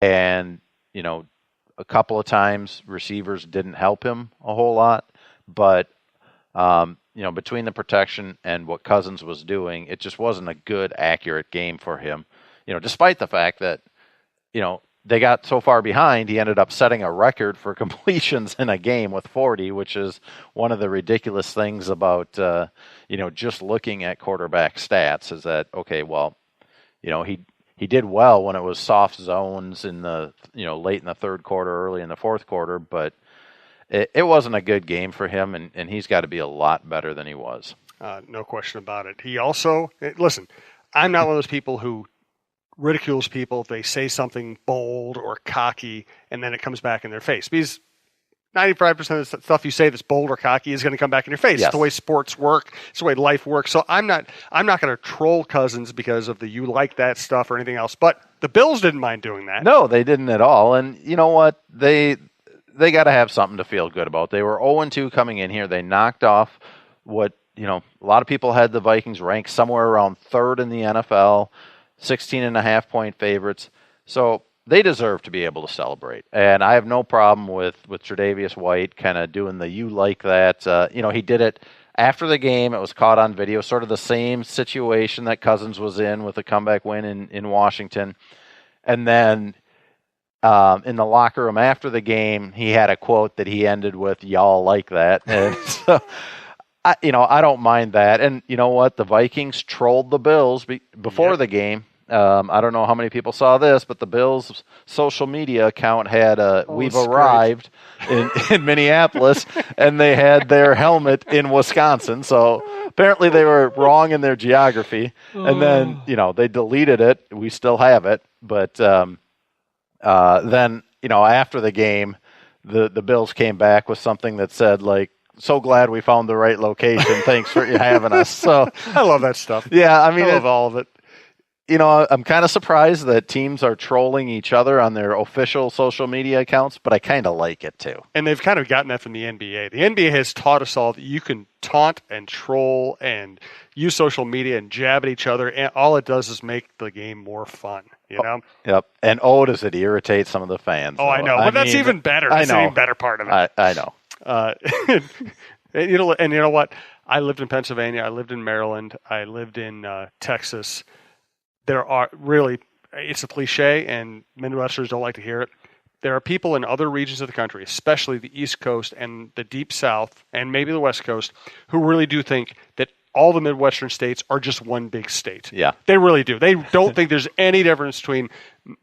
and, a couple of times receivers didn't help him a whole lot, but, between the protection and what Cousins was doing, it just wasn't a good, accurate game for him, despite the fact that, they got so far behind, he ended up setting a record for completions in a game with 40, which is one of the ridiculous things about, just looking at quarterback stats is that, okay, well, he did well when it was soft zones in the, late in the third quarter, early in the fourth quarter, but it wasn't a good game for him, and he's got to be a lot better than he was. No question about it. He also, listen, I'm not one of those people who ridicules people if they say something bold or cocky and then it comes back in their face. Because 95% of the stuff you say that's bold or cocky is going to come back in your face. Yes. It's the way sports work. It's the way life works. So I'm not going to troll Cousins because of the you like that stuff or anything else. But the Bills didn't mind doing that. No, they didn't at all. And you know what? They got to have something to feel good about. They were 0-2 coming in here. They knocked off what, a lot of people had the Vikings ranked somewhere around third in the NFL. 16.5-point favorites. So they deserve to be able to celebrate. And I have no problem with Tre'Davious White kind of doing the you like that. He did it after the game. It was caught on video, sort of the same situation that Cousins was in with a comeback win in Washington. And then in the locker room after the game, he had a quote that he ended with, "Y'all like that." And so, I don't mind that. And you know what? The Vikings trolled the Bills before the game. I don't know how many people saw this, but the Bills' social media account had "We've arrived" in Minneapolis, and they had their helmet in Wisconsin. So apparently they were wrong in their geography. And then, they deleted it. We still have it. But then, after the game, the Bills came back with something that said, like, "So glad we found the right location. Thanks for having us." So I love that stuff. Yeah, I mean, I love all of it. I'm kind of surprised that teams are trolling each other on their official social media accounts, but I kind of like it too. And they've kind of gotten that from the NBA. The NBA has taught us all that you can taunt and troll and use social media and jab at each other, and all it does is make the game more fun. Yep. And does it irritate some of the fans? Oh, I know. But that's even better. That's an even better part of it. I know. And you know what? I lived in Pennsylvania. I lived in Maryland. I lived in Texas. There are really, it's a cliche, and Midwesterners don't like to hear it. There are people in other regions of the country, especially the East Coast and the Deep South, and maybe the West Coast, who really do think that all the Midwestern states are just one big state. Yeah. They really do. They don't think there's any difference between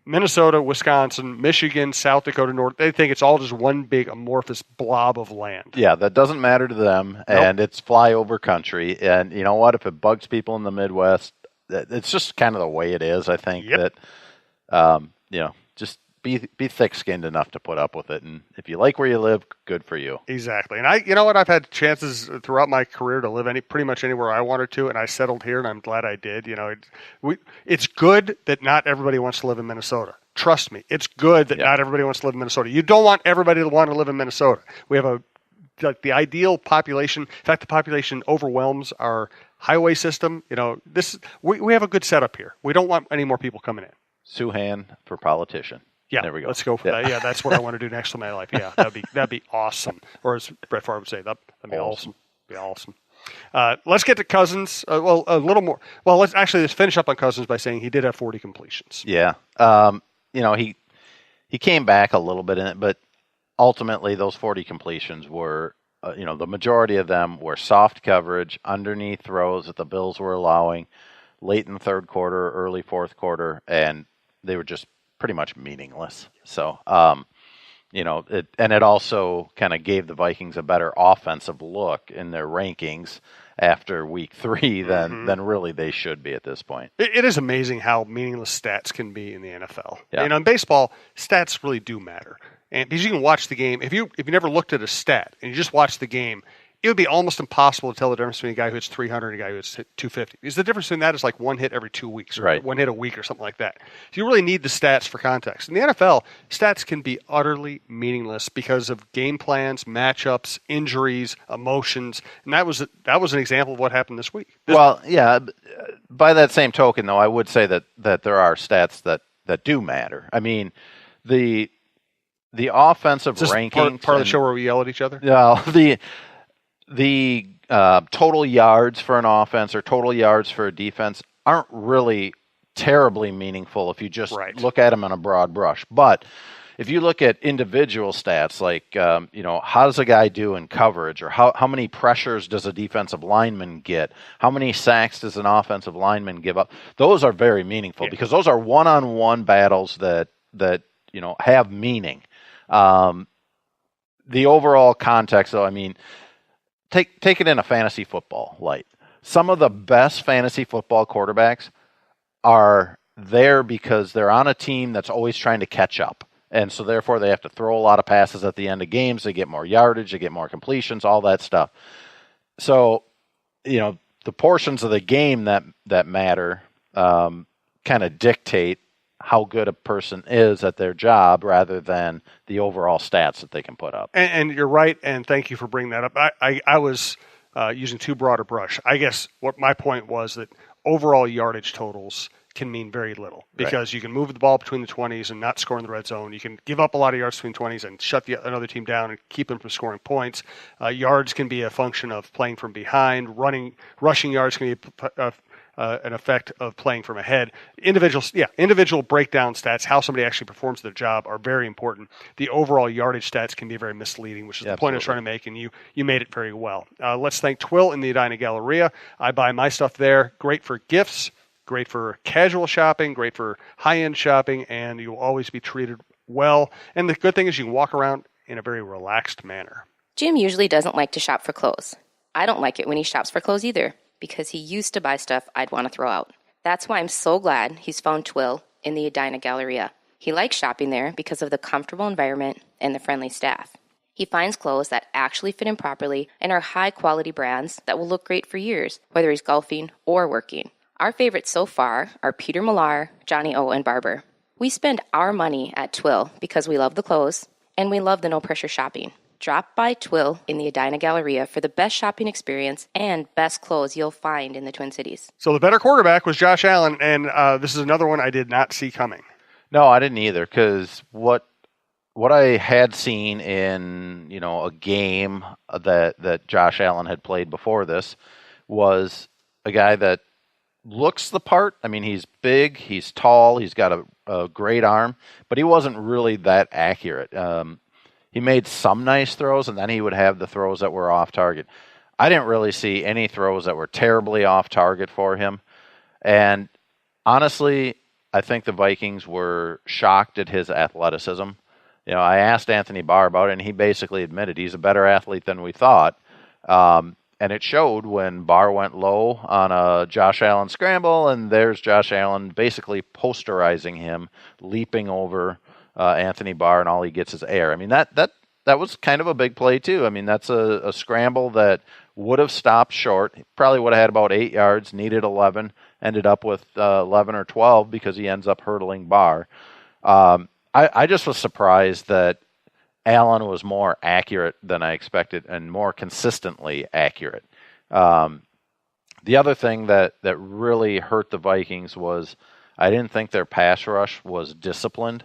Minnesota, Wisconsin, Michigan, South Dakota, North. They think it's all just one big amorphous blob of land. Yeah, that doesn't matter to them, and it's flyover country. And you know what? If it bugs people in the Midwest, it's just kind of the way it is. I think that, just be thick-skinned enough to put up with it. And if you like where you live, good for you. Exactly. And I've had chances throughout my career to live pretty much anywhere I wanted to, and I settled here, and I'm glad I did. It's good that not everybody wants to live in Minnesota. Trust me, it's good that not everybody wants to live in Minnesota. You don't want everybody to want to live in Minnesota. We have the ideal population. In fact, the population overwhelms our highway system. We have a good setup here. We don't want any more people coming in. Suhan for politician. Yeah, there we go. Let's go for that. Yeah, that's what I want to do next in my life. Yeah, that'd be awesome. Or as Brett Favre would say, that'd be awesome. Be awesome. Let's get to Cousins. A little more. Well, let's finish up on Cousins by saying he did have 40 completions. Yeah. He came back a little bit in it, but ultimately those 40 completions were, the majority of them were soft coverage, underneath throws that the Bills were allowing late in the third quarter, early fourth quarter, and they were just pretty much meaningless. So, it also kind of gave the Vikings a better offensive look in their rankings after week 3 than really they should be at this point. It is amazing how meaningless stats can be in the NFL. Yeah. In baseball, stats really do matter. And because you can watch the game, if you never looked at a stat and you just watch the game, it would be almost impossible to tell the difference between a guy who hits 300 and a guy who hits 250. Because the difference between that is like one hit every 2 weeks, or one hit a week or something like that. So you really need the stats for context. In the NFL, stats can be utterly meaningless because of game plans, matchups, injuries, emotions, and that was an example of what happened this week. Well, yeah. By that same token, though, I would say that there are stats that do matter. I mean, the offensive Is this rankings. part of the show where we yell at each other? Yeah, the total yards for an offense or total yards for a defense aren't really terribly meaningful if you just look at them on a broad brush. But if you look at individual stats, like, how does a guy do in coverage, or how many pressures does a defensive lineman get? How many sacks does an offensive lineman give up? Those are very meaningful because those are one-on-one battles that have meaning. The overall context, though, I mean, take it in a fantasy football light. Some of the best fantasy football quarterbacks are there because they're on a team that's always trying to catch up. And so therefore they have to throw a lot of passes at the end of games. They get more yardage, they get more completions, all that stuff. So, the portions of the game that matter kind of dictate how good a person is at their job rather than the overall stats that they can put up. And you're right, and thank you for bringing that up. I was using too broad a brush. I guess what my point was that overall yardage totals can mean very little because you can move the ball between the 20s and not score in the red zone. You can give up a lot of yards between 20s and shut another team down and keep them from scoring points. Yards can be a function of playing from behind. Rushing yards can be an effect of playing from ahead. Individual breakdown stats, how somebody actually performs their job, are very important. The overall yardage stats can be very misleading, which is the point I was trying to make, and you made it very well. Let's thank Twill in the Edina Galleria. I buy my stuff there. Great for gifts, great for casual shopping, great for high-end shopping, and you'll always be treated well. And the good thing is you can walk around in a very relaxed manner. Jim usually doesn't like to shop for clothes. I don't like it when he shops for clothes either, because he used to buy stuff I'd want to throw out. That's why I'm so glad he's found Twill in the Edina Galleria. He likes shopping there because of the comfortable environment and the friendly staff. He finds clothes that actually fit him properly and are high-quality brands that will look great for years, whether he's golfing or working. Our favorites so far are Peter Millar, Johnny O, and Barber. We spend our money at Twill because we love the clothes and we love the no-pressure shopping. Drop by Twill in the Edina Galleria for the best shopping experience and best clothes you'll find in the Twin Cities. So the better quarterback was Josh Allen, and this is another one I did not see coming. No, I didn't either, because what I had seen in a game that Josh Allen had played before this was a guy that looks the part. I mean, he's big, he's tall, he's got a great arm, but he wasn't really that accurate. He made some nice throws, and then he would have the throws that were off target. I didn't really see any throws that were terribly off target for him. And honestly, I think the Vikings were shocked at his athleticism. I asked Anthony Barr about it, and he basically admitted he's a better athlete than we thought. And it showed when Barr went low on a Josh Allen scramble, and there's Josh Allen basically posterizing him, leaping over Anthony Barr, and all he gets is air. I mean, that was kind of a big play, too. I mean, that's a scramble that would have stopped short. He probably would have had about 8 yards, needed 11, ended up with 11 or 12 because he ends up hurdling Barr. I just was surprised that Allen was more accurate than I expected and more consistently accurate. The other thing that really hurt the Vikings was I didn't think their pass rush was disciplined.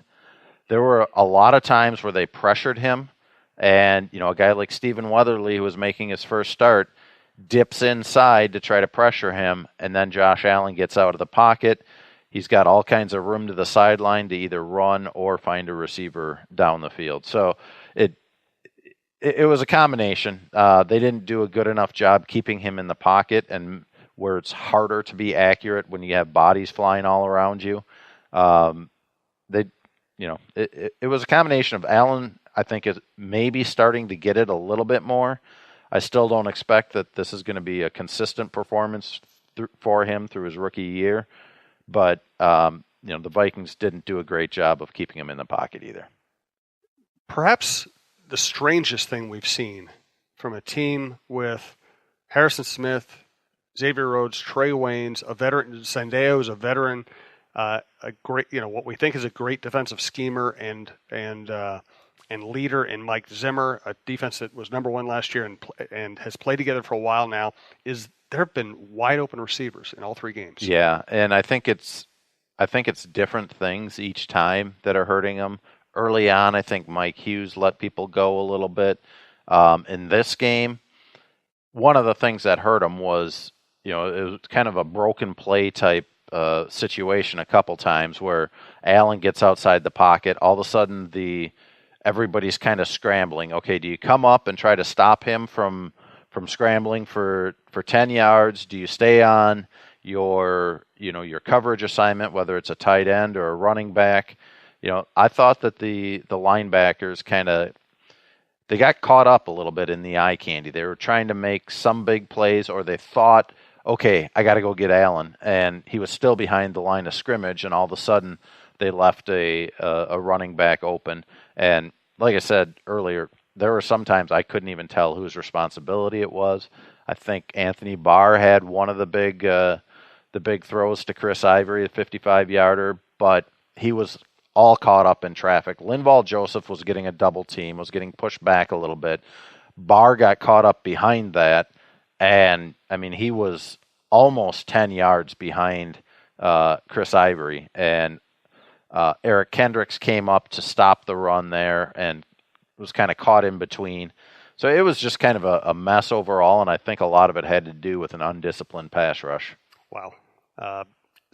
There were a lot of times where they pressured him, and a guy like Stephen Weatherly, who was making his first start, dips inside to try to pressure him, and then Josh Allen gets out of the pocket. He's got all kinds of room to the sideline to either run or find a receiver down the field. So it was a combination. They didn't do a good enough job keeping him in the pocket, and where it's harder to be accurate when you have bodies flying all around you. It was a combination of Allen, I think, is maybe starting to get it a little bit more. I still don't expect that this is going to be a consistent performance for him through his rookie year. But, the Vikings didn't do a great job of keeping him in the pocket either. Perhaps the strangest thing we've seen from a team with Harrison Smith, Xavier Rhodes, Trey Waynes, a veteran, Sandeo is a veteran, a great, what we think is a great defensive schemer and leader in Mike Zimmer, a defense that was number one last year and has played together for a while now, there have been wide open receivers in all three games. Yeah, and I think it's different things each time that are hurting them. early on. I think Mike Hughes let people go a little bit. In this game, one of the things that hurt him was, it was kind of a broken play type situation a couple times where Allen gets outside the pocket. All of a sudden, everybody's kind of scrambling. Okay, do you come up and try to stop him from scrambling for 10 yards? Do you stay on your coverage assignment, whether it's a tight end or a running back? I thought that the linebackers they got caught up a little bit in the eye candy. They were trying to make some big plays, or they thought, okay, I got to go get Allen, and he was still behind the line of scrimmage, and all of a sudden they left a running back open. And like I said earlier, there were some times I couldn't even tell whose responsibility it was. I think Anthony Barr had one of the big throws to Chris Ivory, a 55-yarder, but he was all caught up in traffic. Linval Joseph was getting a double team, was getting pushed back a little bit. Barr got caught up behind that, and he was almost 10 yards behind Chris Ivory, and Eric Kendricks came up to stop the run there and was kind of caught in between. So it was just kind of a mess overall, and I think a lot of it had to do with an undisciplined pass rush. Wow.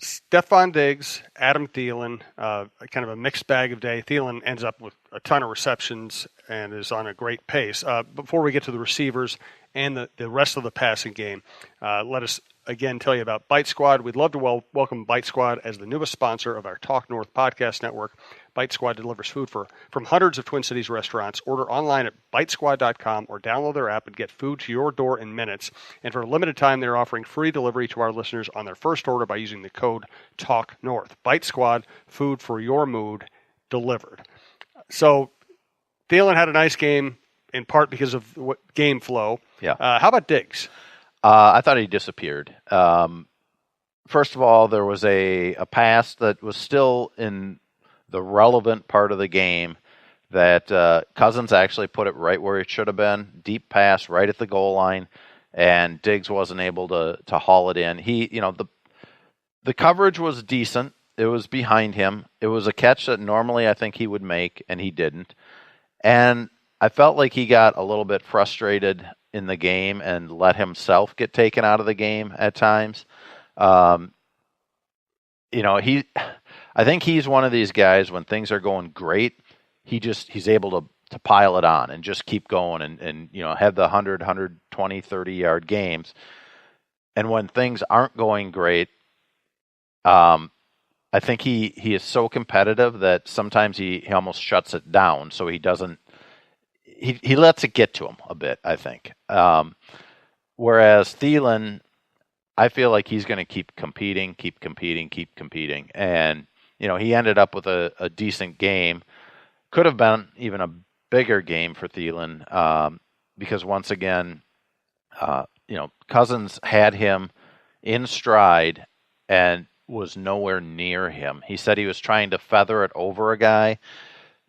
Stephon Diggs, Adam Thielen, kind of a mixed bag of day. Thielen ends up with a ton of receptions and is on a great pace. Before we get to the receivers and the rest of the passing game, let us again tell you about Bite Squad. We'd love to welcome Bite Squad as the newest sponsor of our Talk North podcast network. Bite Squad delivers food from hundreds of Twin Cities restaurants. Order online at bitesquad.com or download their app and get food to your door in minutes. And for a limited time, they're offering free delivery to our listeners on their first order by using the code TALKNORTH. Bite Squad, food for your mood, delivered. So Thielen had a nice game, in part because of game flow. Yeah. How about Diggs? I thought he disappeared. First of all, there was a pass that was still in the relevant part of the game that Cousins actually put it right where it should have been. Deep pass right at the goal line, and Diggs wasn't able to haul it in. The coverage was decent. It was behind him. It was a catch that normally I think he would make, and he didn't. And I felt like he got a little bit frustrated in the game and let himself get taken out of the game at times. I think he's one of these guys when things are going great, he's able to pile it on and just keep going and have the 100, 120, 30-yard games. And when things aren't going great, I think he is so competitive that sometimes he almost shuts it down, so he doesn't. He lets it get to him a bit, I think. Whereas Thielen, I feel like he's going to keep competing. And, he ended up with a decent game. Could have been even a bigger game for Thielen because, once again, Cousins had him in stride and was nowhere near him. He said he was trying to feather it over a guy.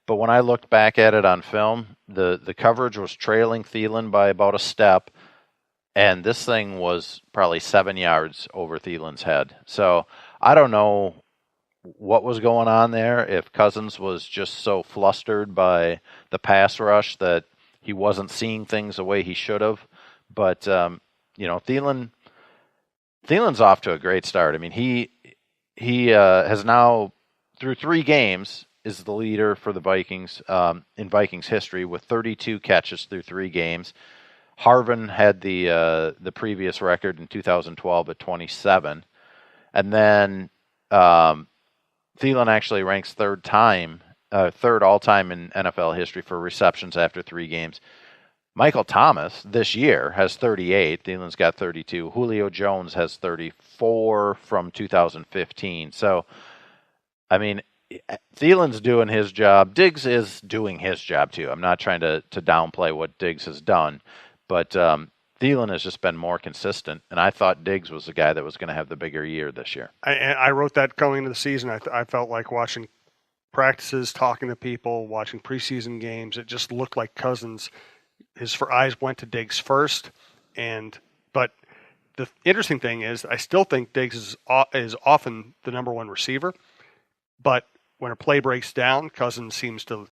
But when I looked back at it on film, the coverage was trailing Thielen by about a step, and this thing was probably 7 yards over Thielen's head. So I don't know what was going on there, if Cousins was just so flustered by the pass rush that he wasn't seeing things the way he should have. But, Thielen's off to a great start. I mean, he has now, through 3 games, is the leader for the Vikings in Vikings history with 32 catches through 3 games. Harvin had the previous record in 2012 at 27. And then Thielen actually ranks third all-time in NFL history for receptions after 3 games. Michael Thomas this year has 38. Thielen's got 32. Julio Jones has 34 from 2015. So, I mean, Thielen's doing his job. Diggs is doing his job too. I'm not trying to downplay what Diggs has done, but Thielen has just been more consistent, and I thought Diggs was the guy that was going to have the bigger year this year. I wrote that going into the season. I felt like watching practices, talking to people, watching preseason games. It just looked like Cousins, his eyes went to Diggs first, but the interesting thing is I still think Diggs is often the number one receiver, but when her play breaks down, Cousins seems to